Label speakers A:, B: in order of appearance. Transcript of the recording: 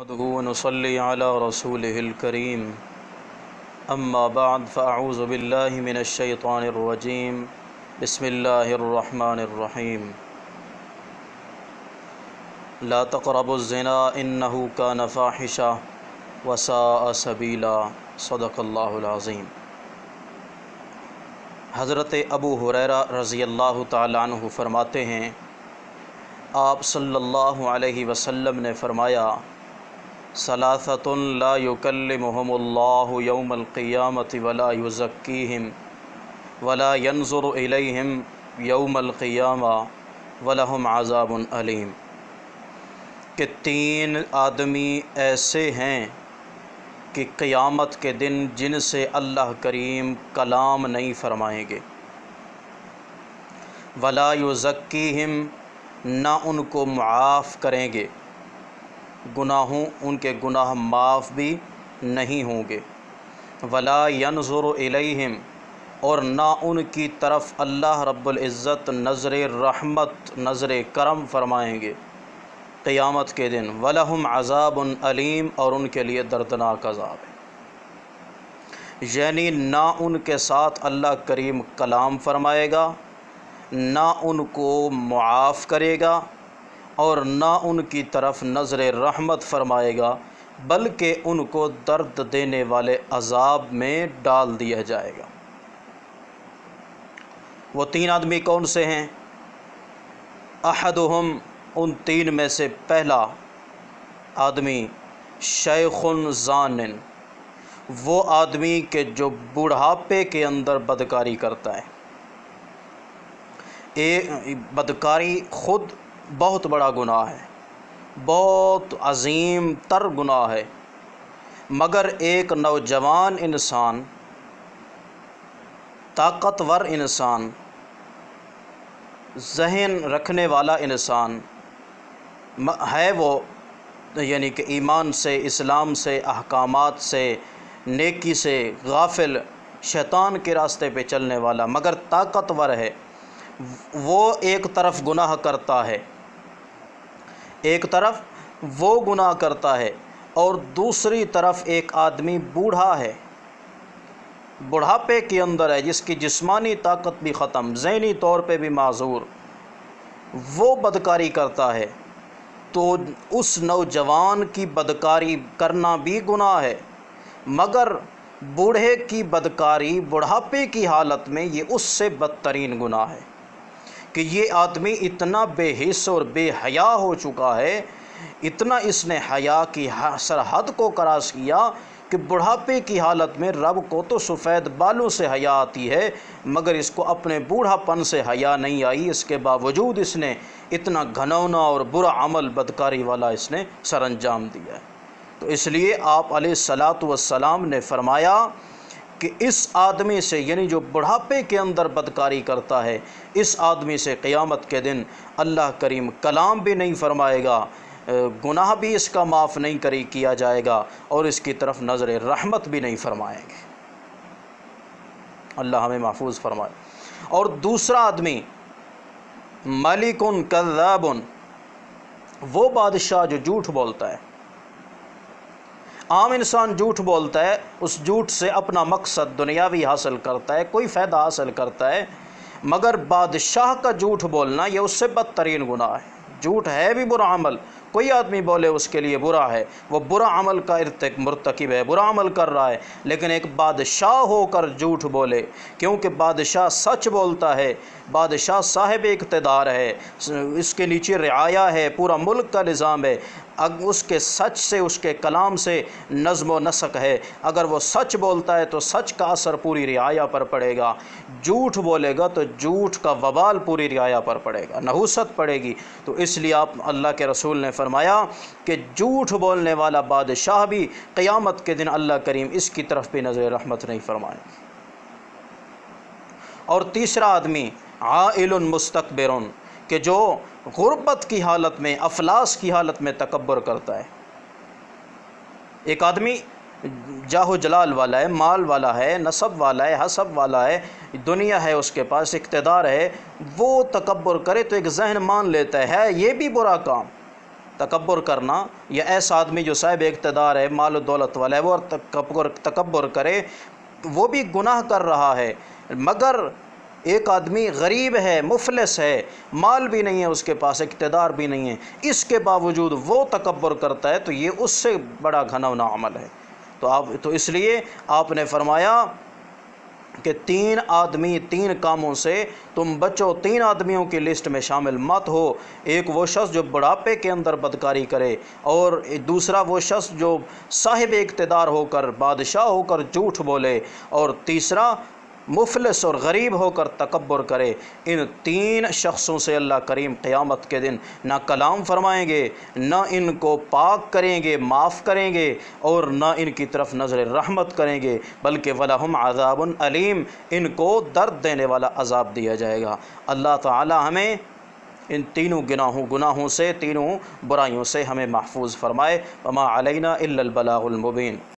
A: نحمده ونصلي على رسوله الكريم اما بعد فاعوذ بالله من الشيطان الرجيم بسم الله الرحمن الرحيم لا تقربوا الزنا انه كان فاحشا وساء سبيلا صدق اللہ العظیم۔ حضرت ابو ہریرہ رضی اللہ تعالیٰ عنہ فرماتے ہیں، آپ صلی اللہ علیہ وسلم نے فرمایا، ثلاثۃ لا یکلمہم اللہ یوم القیامۃ ولا یزکیہم ولا ینظر الیہم یوم القیامہ ولہم عذاب علیم، کہ تین آدمی ایسے ہیں کہ قیامت کے دن جن سے اللہ کریم کلام نہیں فرمائیں گے، ولا یزکیہم، نہ ان کو معاف کریں گے، گناہوں ان کے گناہ معاف بھی نہیں ہوں گے، ولا ینظر الیہم، اور نہ ان کی طرف اللہ رب العزت نظر رحمت نظر کرم فرمائیں گے قیامت کے دن، وَلَهُمْ عَذَابٌ علیم، اور ان کے لیے دردناک عذاب ہے۔ یعنی نہ ان کے ساتھ اللہ کریم کلام فرمائے گا، نہ ان کو معاف کرے گا، اور نہ ان کی طرف نظر رحمت فرمائے گا، بلکہ ان کو درد دینے والے عذاب میں ڈال دیا جائے گا۔ وہ تین آدمی کون سے ہیں؟ احدہم، ان تین میں سے پہلا آدمی، شیخ زان، وہ آدمی کہ جو بڑھاپے کے اندر بدکاری کرتا ہے۔ بدکاری خود بہت بڑا گناہ ہے، بہت عظیم تر گناہ ہے، مگر ایک نوجوان انسان، طاقتور انسان، ذہن رکھنے والا انسان ہے، وہ یعنی کہ ایمان سے، اسلام سے، احکامات سے، نیکی سے غافل، شیطان کے راستے پہ چلنے والا، مگر طاقتور ہے، وہ ایک طرف گناہ کرتا ہے، ایک طرف وہ گناہ کرتا ہے، اور دوسری طرف ایک آدمی بوڑھا ہے، بڑھاپے کے اندر ہے، جس کی جسمانی طاقت بھی ختم، ذہنی طور پہ بھی معذور، وہ بدکاری کرتا ہے، تو اس نوجوان کی بدکاری کرنا بھی گناہ ہے، مگر بوڑھے کی بدکاری بڑھاپے کی حالت میں یہ اس سے بدترین گناہ ہے، کہ یہ آدمی اتنا بے حس اور بے حیا ہو چکا ہے، اتنا اس نے حیا کی سرحد کو کراس کیا کہ بڑھاپے کی حالت میں رب کو تو سفید بالوں سے حیا آتی ہے، مگر اس کو اپنے بوڑھا پن سے حیا نہیں آئی، اس کے باوجود اس نے اتنا گھنونا اور برا عمل بدکاری والا اس نے سر انجام دیا ہے۔ تو اس لیے آپ علیہ الصلاۃ والسلام نے فرمایا کہ اس آدمی سے، یعنی جو بڑھاپے کے اندر بدکاری کرتا ہے، اس آدمی سے قیامت کے دن اللہ کریم کلام بھی نہیں فرمائے گا، گناہ بھی اس کا معاف نہیں کیا جائے گا، اور اس کی طرف نظر رحمت بھی نہیں فرمائیں گے۔ اللہ ہمیں محفوظ فرمائے۔ اور دوسرا آدمی، ملک کذاب، وہ بادشاہ جو جھوٹ بولتا ہے۔ عام انسان جھوٹ بولتا ہے، اس جھوٹ سے اپنا مقصد دنیاوی حاصل کرتا ہے، کوئی فائدہ حاصل کرتا ہے، مگر بادشاہ کا جھوٹ بولنا یہ اس سے بدترین گناہ ہے۔ جھوٹ ہے بھی برا عمل، کوئی آدمی بولے اس کے لیے برا ہے، وہ برا عمل کا مرتکب ہے، برا عمل کر رہا ہے، لیکن ایک بادشاہ ہو کر جھوٹ بولے، کیونکہ بادشاہ سچ بولتا ہے، بادشاہ صاحب اقتدار ہے، اس کے نیچے رعایا ہے، پورا ملک کا نظام ہے، اس کے سچ سے، اس کے کلام سے نظم و نسق ہے، اگر وہ سچ بولتا ہے تو سچ کا اثر پوری رعایا پر پڑے گا، جھوٹ بولے گا تو جھوٹ کا وبال پوری رعایا پر پڑے گا، نحوست پڑے گی۔ تو اس لیے آپ اللہ کے رسول نے فرمایا کہ جھوٹ بولنے والا بادشاہ بھی قیامت کے دن اللہ کریم اس کی طرف بھی نظر رحمت نہیں فرمائے۔ اور تیسرا آدمی، عائل مستکبر، کہ جو غربت کی حالت میں، افلاس کی حالت میں تکبر کرتا ہے۔ ایک آدمی جاہ و جلال والا ہے، مال والا ہے، نسب والا ہے، حسب والا ہے، دنیا ہے اس کے پاس، اقتدار ہے، وہ تکبر کرے تو ایک ذہن مان لیتا ہے یہ بھی برا کام، تکبر کرنا، یا ایسا آدمی جو صاحب اقتدار ہے، مال و دولت والا ہے، وہ تکبر کرے، وہ بھی گناہ کر رہا ہے۔ مگر ایک آدمی غریب ہے، مفلس ہے، مال بھی نہیں ہے اس کے پاس، اقتدار بھی نہیں ہے، اس کے باوجود وہ تکبر کرتا ہے، تو یہ اس سے بڑا گھناؤنا عمل ہے۔ تو اس لیے آپ نے فرمایا کہ 3 کاموں سے تم بچو، 3 آدمیوں کی لسٹ میں شامل مت ہو۔ ایک وہ شخص جو بڑھاپے کے اندر بدکاری کرے، اور دوسرا وہ شخص جو صاحب اقتدار ہو کر، بادشاہ ہو کر جھوٹ بولے، اور تیسرا مفلس اور غریب ہو کر تکبر کرے۔ ان 3 شخصوں سے اللہ کریم قیامت کے دن نہ کلام فرمائیں گے، نہ ان کو پاک کریں گے، معاف کریں گے، اور نہ ان کی طرف نظر رحمت کریں گے، بلکہ وَلَهُمْ عَذَابٌ علیم، ان کو درد دینے والا عذاب دیا جائے گا۔ اللہ تعالی ہمیں ان تینوں گناہوں سے، تینوں برائیوں سے ہمیں محفوظ فرمائے۔ وما علینا الا البلاغ المبین۔